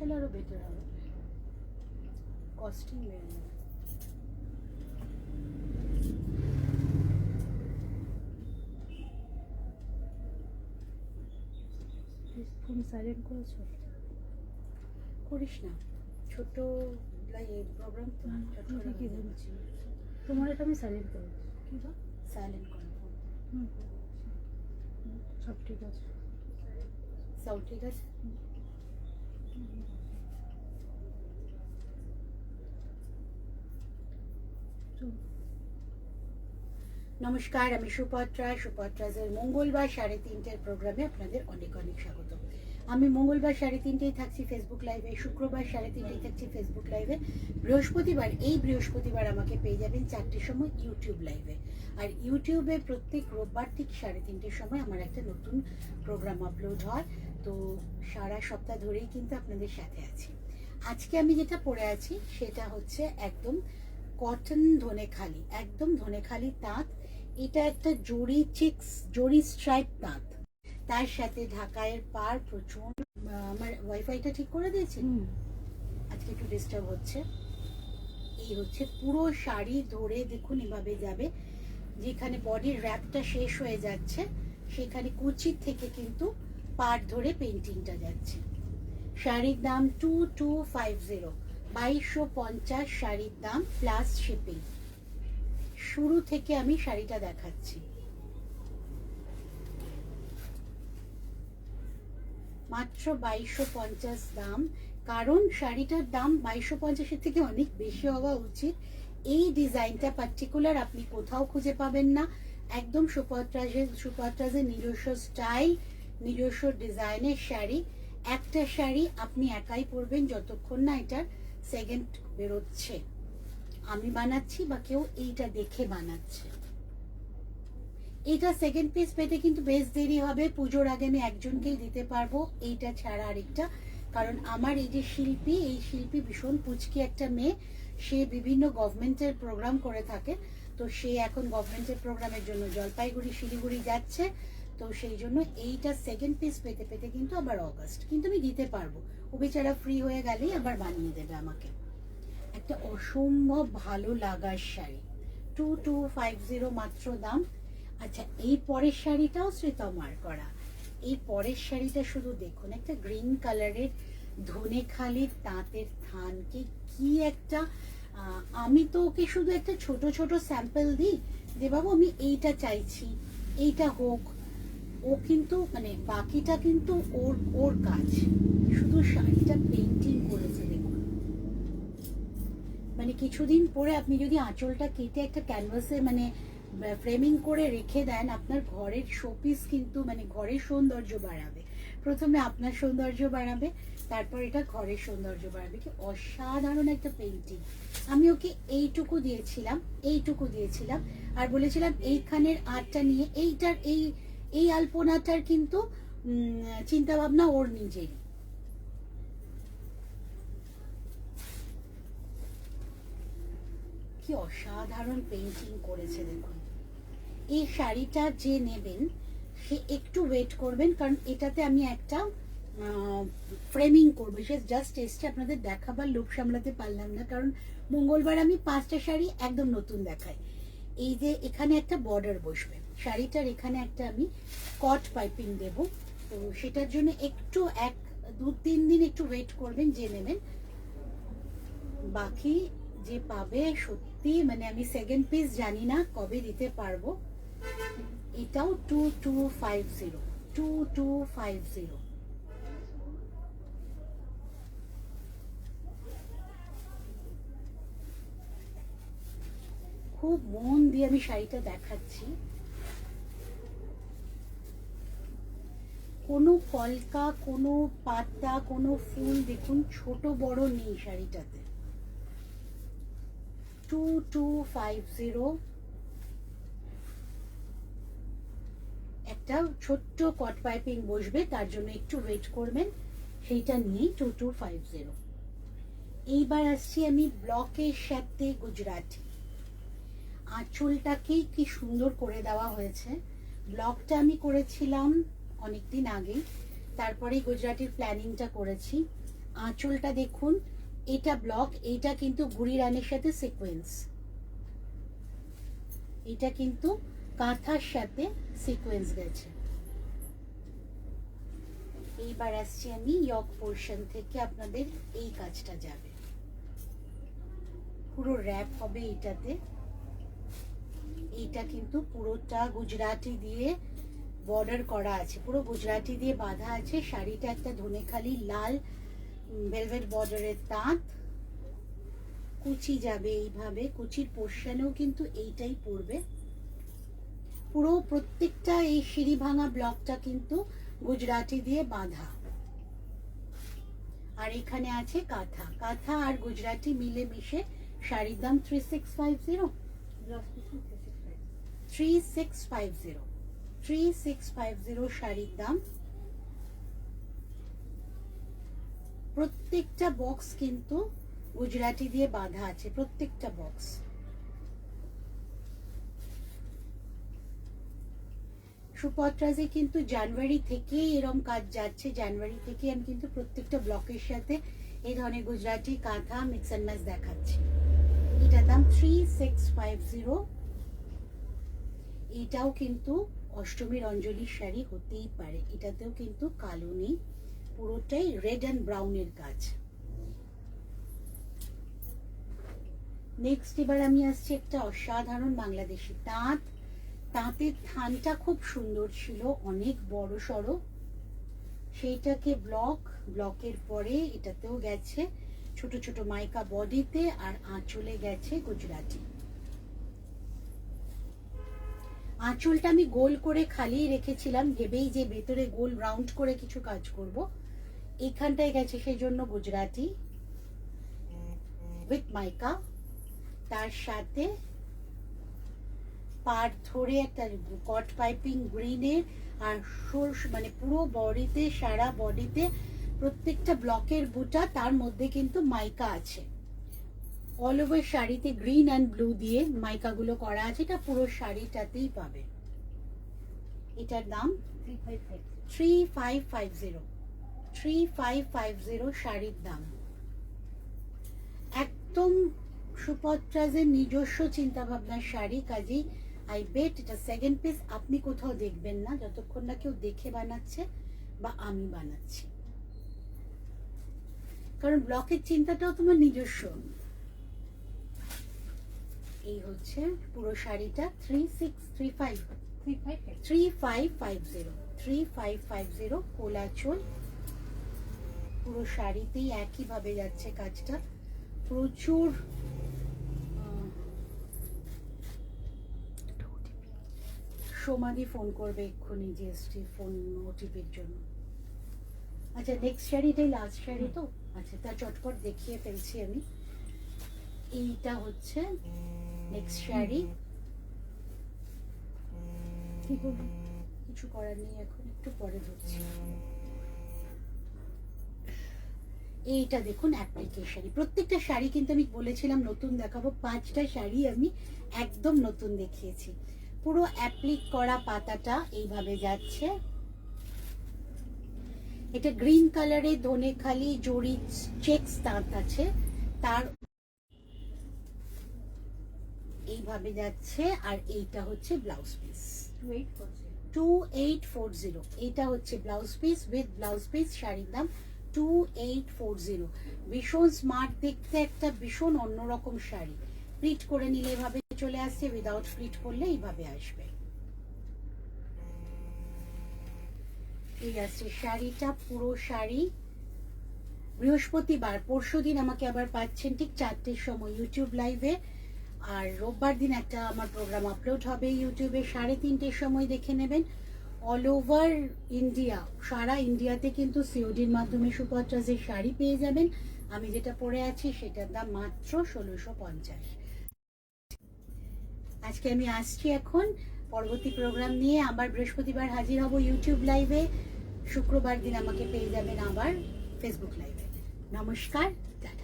হলে আরো বেটার হবে, কস্টিং বেড়ে যাবে। ফোন সাইলেন্ট করেছো? করিস না, ছোট প্রোগ্রাম তো। ঠিকই বলছি, তোমার এটা আমি সাইলেন্ট করেছি। কি বল? সাইলেন্ট করো ফোন। সব ঠিক আছে, সব ঠিক আছে। নমস্কার, আমি সুপত্রা। সুপত্রাজের মঙ্গলবার 3:30 প্রোগ্রামে আপনাদের অনেক অনেক স্বাগত। আমি মঙ্গলবার 3:30 থাকছি ফেসবুক লাইভে, শুক্রবার 3:30 থাকছি ফেসবুক লাইভে, বৃহস্পতিবার আমাকে পেয়ে যাবেন 4টের সময় ইউটিউব লাইভে। আর ইউটিউবে প্রত্যেক রোববার ঠিক 3:30 সময় আমার একটা নতুন প্রোগ্রাম আপলোড হয়। তো সারা সপ্তাহ ধরেই কিন্তু আপনাদের সাথে আছি। আজকে আমি যেটা পরে আছি সেটা হচ্ছে একদম কটন ধনেখালি, একদম ধনেখালি তাঁত। এটা একটা জরি স্ট্রাইপ তাঁত, তার সাথে ঢাকায়ের পার প্রচন্ড। আমার ওয়াইফাইটা ঠিক করে দিয়েছি, আজকে একটু ডিস্টার্ব হচ্ছে। এই হচ্ছে পুরো শাড়ি ধরে দেখুন এভাবে যাবে, যেখানে বডির র্যাপটা শেষ হয়ে যাচ্ছে সেখানে কুচির থেকে কিন্তু পার ধরে পেন্টিংটা যাচ্ছে। শাড়ির দাম 2250, 2250 শাড়ির দাম প্লাস শিপিং। শুরু থেকে আমি শাড়িটা দেখাচ্ছি, মাত্র 2250 দাম। কারণ শাড়িটার দাম 2250-এর থেকে অনেক বেশি হওয়া উচিত। এই ডিজাইনটা পার্টিকুলার আপনি কোথাও খুঁজে পাবেন না, একদম সুপত্রাজের নিজস্ব স্টাইল, নিজস্ব ডিজাইনের শাড়ি। একটা শাড়ি আপনি একাই পরবেন যতক্ষণ না এটার সেকেন্ড বেরোচ্ছে, আমি বানাচ্ছি বা কেউ এইটা দেখে বানাচ্ছে। এটা সেকেন্ড পিস পেতে কিন্তু বেশ দেরি হবে, পুজোর আগে আমি একজনকেই দিতে পারবো, এইটা ছাড়া আরেকটা। কারণ আমার এই যে শিল্পী, এই শিল্পী ভীষণ পুচকি একটা মেয়ে, সে বিভিন্ন গভর্নমেন্টের প্রোগ্রাম করে থাকে। তো সে এখন গভর্নমেন্টের প্রোগ্রামের জন্য জলপাইগুড়ি শিলিগুড়ি যাচ্ছে। তো সেই জন্য এইটা সেকেন্ড পিস পেতে পেতে কিন্তু আবার অগাস্ট, কিন্তু আমি দিতে পারবো। ও বেচারা ফ্রি হয়ে গেলেই আবার বানিয়ে দেবে আমাকে। একটা অসম্ভব ভালো লাগার শাড়ি, 2250 মাত্র দাম। আচ্ছা, এই পরের শাড়িটাও শ্রীতমার করা। এই পরের শাড়িটা শুধু দেখুন, একটা গ্রিন কালারের ধনেখালির তাঁতের থানকে কি একটা। আমি তো ওকে শুধু একটা ছোট ছোট স্যাম্পল দিই যে বাবু আমি এইটা চাইছি, এইটা হোক। ও কিন্তু মানে বাকিটা কিন্তু ওর ওর কাজ, শুধু শাড়িটা পেন্টিং করেছে দেখুন। মানে কিছুদিন পরে আপনি যদি আঁচলটা কেটে একটা ক্যানভাসে মানে ফ্রেমিং করে রেখে দেন, আপনার ঘরের শোপিস কিন্তু মানে ঘরের সৌন্দর্য বাড়াবে। প্রথমে আপনার সৌন্দর্য বাড়াবে, তারপর এটা ঘরের সৌন্দর্য বাড়াবে। কি অসাধারণ একটা পেন্টিং। আমি ওকে এইটুকু দিয়েছিলাম আর বলেছিলাম এইখানের আর্টটা নিয়ে, এইটার এই আলপনাটার কিন্তু চিন্তা ভাবনা ওর নিজের। কি অসাধারণ পেন্টিং করেছে দেখুন। এই শাড়িটা যে নেবেন সে একটু ওয়েট করবেন, কারণ এটাতে আমি একটা ফ্রেমিং করবো। সে জাস্ট এসছে, আপনাদের দেখাবার লোভ সামলাতে পারলাম না, কারণ মঙ্গলবার আমি 5টা শাড়ি একদম নতুন দেখাই। এই যে এখানে একটা বর্ডার বসবে শাড়িটার, এখানে একটা আমি কট পাইপিং দেব। তো সেটার জন্য একটু 1-2-3 দিন একটু ওয়েট করবেন যে নেবেন। বাকি যে পাবে সত্যি মানে আমি সেকেন্ড পিস জানি না কবে দিতে পারবো। এটাও 2250। খুব মন দিয়ে আমি শাড়িটা দেখাচ্ছি, কোনো কলকা, কোনো পাতা, কোনো ফুল দেখুন ছোট বড় নেই শাড়িটাতে। 2250। একটা ছোট্ট কট পাইপিং বসবে, তার জন্য একটু ওয়েট করবেন, সেইটা নিয়েই 2250। এইবার আসছি আমি ব্লকের সাথে গুজরাটি। আঁচলটাকেই কি সুন্দর করে দেওয়া হয়েছে। ব্লকটা আমি করেছিলাম অনেকদিন আগেই, তারপরেই গুজরাটির প্ল্যানিংটা করেছি। আঁচলটা দেখুন, এটা ব্লক, এটা কিন্তু গুড়ি রানের সাথে সিকোয়েন্স, এটা কিন্তু কাঁথার সাথে সিকোয়েন্স গেছে। এইবার আসছি আমি ইয়ক পোর্শন থেকে, আপনাদের এই কাজটা যাবে, পুরো র্যাপ হবে এটাতে। এইটা কিন্তু পুরোটা গুজরাটি দিয়ে বর্ডার করা আছে, পুরো গুজরাটি দিয়ে বাঁধা আছে। শাড়িটা একটা ধনেখালি লাল ভেলভেট বর্ডারের তাঁত, কুচি যাবে এইভাবে, কুচির পোর্শনেও কিন্তু এইটাই পড়বে। পুরো প্রত্যেকটা এই সিঁড়ি ভাঙা ব্লকটা কিন্তু গুজরাটি দিয়ে বাঁধা। আর এখানে আছে কাঁথা, কাঁথা আর গুজরাটি মিলে মিশে শাড়ির দাম 3650, 3650 শাড়ির দাম। প্রত্যেকটা বক্স কিন্তু গুজরাটি দিয়ে বাঁধা আছে, প্রত্যেকটা বক্স। সুপত্রাজে কিন্তু জানুয়ারি থেকে এরকম কাজ যাচ্ছে, জানুয়ারি থেকে আমি কিন্তু প্রত্যেকটা ব্লকের সাথে এই ধরনের গুজরাটি কাঁথা মিক্স অ্যান্ড ম্যাচ দেখাচ্ছি। এটার দাম 3650। এটাও কিন্তু অষ্টমীর অঞ্জলির শাড়ি হতেই পারে, এটাতেও কিন্তু কালো নেই, পুরোটাই রেড অ্যান্ড ব্রাউনের কাজ। নেক্সট এবার আমি আসছি একটা অসাধারণ বাংলাদেশি তাঁত। তাঁতের থানটা খুব সুন্দর ছিল, অনেক বড় সড়ো, সেইটাকে ব্লকের পরে এটাতেও গেছে ছোট ছোট মাইকা বডিতে, আর আঁচলে গেছে গুজরাটি। আঁচলটা আমি গোল করে খালি রেখেছিলাম, ভেবেই যে ভেতরে গোল রাউন্ড করে কিছু কাজ করব। এখানটায় গেছে সেই জন্য গুজরাটি উইথ মাইকা, তার সাথে পার ধরে একটা কট পাইপিং গ্রিনের, আর মানে পুরো বডিতে, সারা বডিতে প্রত্যেকটা ব্লকের বুটা, তার মধ্যে কিন্তু মাইকা আছে। অল ওভার শাড়িতে গ্রিন অ্যান্ড ব্লু দিয়ে মাইকাগুলো করা আছে, এটা পুরো শাড়িটাতেই পাবে। এটার দাম 3550, 3550 শাড়ির দাম। একদম সুপত্রাজের নিজস্ব চিন্তা ভাবনার শাড়ি, কাজেই আই বেট এটা সেকেন্ড পিস আপনি কোথাও দেখবেন না যতক্ষণ না কেউ দেখে বানাচ্ছে বা আমি বানাচ্ছি, কারণ ব্লকের চিন্তাটাও তোমার নিজস্ব। এই হচ্ছে পুরো শাড়িটা 3550 কোলাচল। পুরো শাড়িতেই একই ভাবে যাচ্ছে কাজটা, প্রচুর সমাধি ফোন করবে এক্ষুনি জিএসটি ফোন ওটিপির জন্য। আচ্ছা নেক্সট শাড়িটাই লাস্ট শাড়ি তো, আচ্ছা তা চটপট দেখিয়ে ফেলছি আমি। এইটা হচ্ছে নেক্সট শাড়ি, কিছু করার নেই, এখন একটু পরে ধরছি। এইটা দেখুন অ্যাপ্লিকেশন, প্রত্যেকটা শাড়ি কিন্তু আমি বলেছিলাম নতুন দেখাবো, 5টা শাড়ি আমি একদম নতুন দেখিয়েছি। পুরো অ্যাপ্লিক করা পাতাটা এইভাবে যাচ্ছে। এটা গ্রিন কালারে ধনেখালি জড়ি চেকস তাঁত আছে, তার এইভাবে যাচ্ছে। আর এইটা হচ্ছে ব্লাউজ পিস 2840, এটা হচ্ছে blouse piece with blouse piece, শাড়ির দাম 2840। ভীষণ স্মার্ট দেখতে, একটা ভীষণ অন্যরকম শাড়ি। প্লিট করে নিলে এভাবে চলে আসছে, উইদাউট প্লিট করলে এইভাবে আসবে। এই আসছে শাড়িটা, পুরো শাড়ি। বৃহস্পতিবার পরশুদিন আমাকে আবার পাচ্ছেন ঠিক 4টের সময় ইউটিউব লাইভে, আর রোববার দিন একটা আমার প্রোগ্রাম আপলোড হবে ইউটিউবে 3:30টের সময়, দেখে নেবেন। অল ওভার ইন্ডিয়া, সারা ইন্ডিয়াতে কিন্তু সিওডির মাধ্যমে সুপত্রাজের শাড়ি পেয়ে যাবেন। আমি যেটা পরে আছি সেটার দাম মাত্র 1650। আজকে আমি আসছি এখন পরবর্তী প্রোগ্রাম নিয়ে, আবার বৃহস্পতিবার হাজির হব ইউটিউব লাইভে, শুক্রবার দিন আমাকে পেয়ে যাবেন আবার ফেসবুক লাইভে। নমস্কার, টাটা।